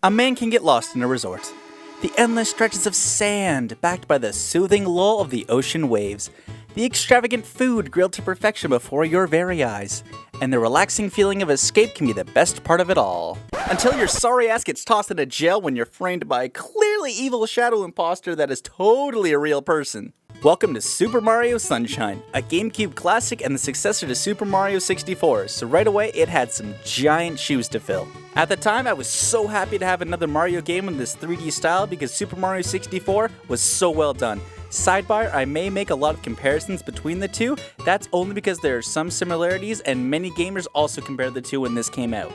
A man can get lost in a resort. The endless stretches of sand, backed by the soothing lull of the ocean waves. The extravagant food grilled to perfection before your very eyes. And the relaxing feeling of escape can be the best part of it all. Until your sorry ass gets tossed into jail when you're framed by a clearly evil shadow imposter that is totally a real person. Welcome to Super Mario Sunshine, a GameCube Classic and the successor to Super Mario 64, so right away it had some giant shoes to fill. At the time, I was so happy to have another Mario game in this 3D style because Super Mario 64 was so well done. Sidebar, I may make a lot of comparisons between the two, that's only because there are some similarities and many gamers also compared the two when this came out.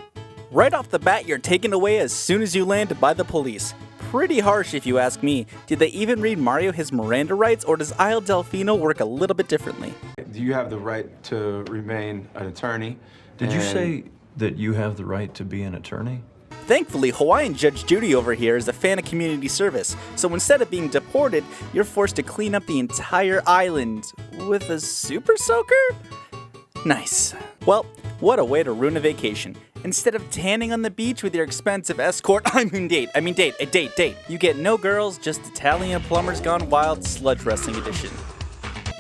Right off the bat, you're taken away as soon as you land by the police. Pretty harsh if you ask me. Did they even read Mario his Miranda rights, or does Isle Delfino work a little bit differently? Do you have the right to remain an attorney? Did you say that you have the right to be an attorney? Thankfully, Hawaiian Judge Judy over here is a fan of community service, so instead of being deported, you're forced to clean up the entire island with a super soaker? Nice. Well, what a way to ruin a vacation. Instead of tanning on the beach with your expensive escort, date, you get no girls, just Italian plumbers gone wild sludge wrestling edition.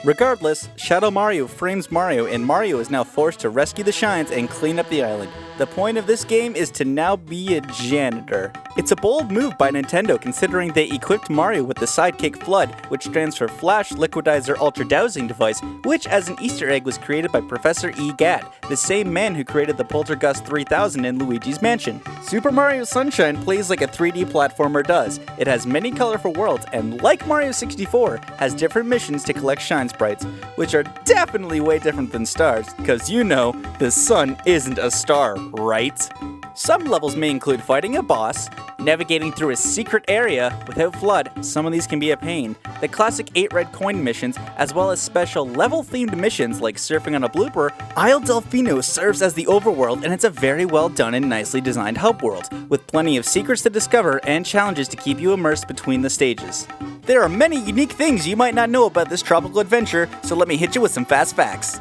Regardless, Shadow Mario frames Mario and Mario is now forced to rescue the shines and clean up the island. The point of this game is to now be a janitor. It's a bold move by Nintendo considering they equipped Mario with the sidekick Flood, which stands for Flash Liquidizer Ultra Dowsing Device, which as an Easter egg was created by Professor E. Gadd, the same man who created the Poltergust 3000 in Luigi's Mansion. Super Mario Sunshine plays like a 3D platformer does. It has many colorful worlds and, like Mario 64, has different missions to collect shine sprites, which are definitely way different than stars, because you know, the sun isn't a star, right? Some levels may include fighting a boss, navigating through a secret area without Flood. Some of these can be a pain. The classic 8 red coin missions, as well as special level-themed missions like surfing on a blooper. Isle Delfino serves as the overworld, and it's a very well done and nicely designed hub world, with plenty of secrets to discover and challenges to keep you immersed between the stages. There are many unique things you might not know about this tropical adventure, so let me hit you with some fast facts.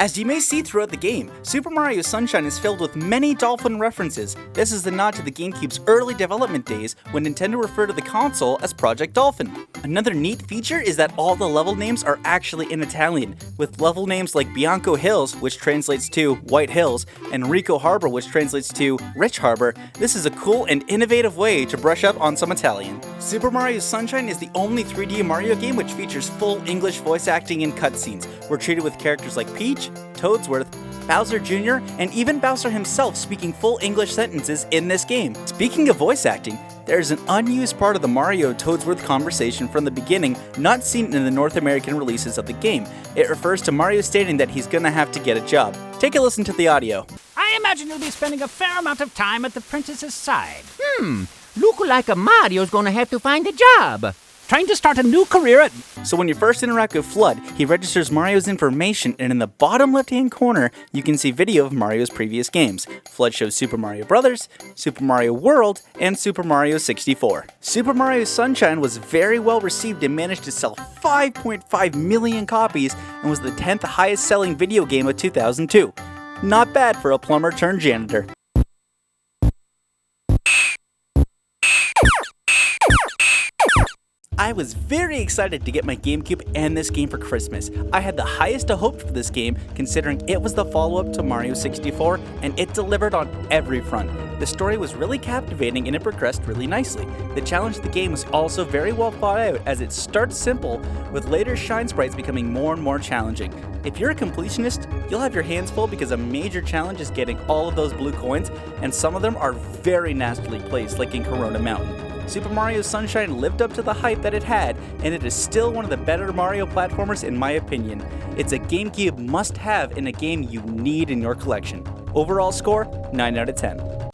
As you may see throughout the game, Super Mario Sunshine is filled with many dolphin references. This is the nod to the GameCube's early development days when Nintendo referred to the console as Project Dolphin. Another neat feature is that all the level names are actually in Italian, with level names like Bianco Hills, which translates to White Hills, and Rico Harbor, which translates to Rich Harbor. This is a cool and innovative way to brush up on some Italian. Super Mario Sunshine is the only 3D Mario game which features full English voice acting and cutscenes. We're treated with characters like Peach, Toadsworth, Bowser Jr., and even Bowser himself speaking full English sentences in this game. Speaking of voice acting, there's an unused part of the Mario Toadsworth conversation from the beginning not seen in the North American releases of the game. It refers to Mario stating that he's gonna have to get a job. Take a listen to the audio. I imagine you'll be spending a fair amount of time at the princess's side. Look like Mario's gonna have to find a job. Trying to start a new career at... So when you first interact with Flood, he registers Mario's information, and in the bottom left-hand corner, you can see video of Mario's previous games. Flood shows Super Mario Bros., Super Mario World, and Super Mario 64. Super Mario Sunshine was very well received and managed to sell 5.5 million copies and was the 10th highest selling video game of 2002. Not bad for a plumber turned janitor. I was very excited to get my GameCube and this game for Christmas. I had the highest of hopes for this game considering it was the follow-up to Mario 64 and it delivered on every front. The story was really captivating and it progressed really nicely. The challenge of the game was also very well thought out as it starts simple with later shine sprites becoming more and more challenging. If you're a completionist, you'll have your hands full because a major challenge is getting all of those blue coins and some of them are very nastily placed like in Corona Mountain. Super Mario Sunshine lived up to the hype that it had, and it is still one of the better Mario platformers in my opinion. It's a GameCube must-have and a game you need in your collection. Overall score, 9 out of 10.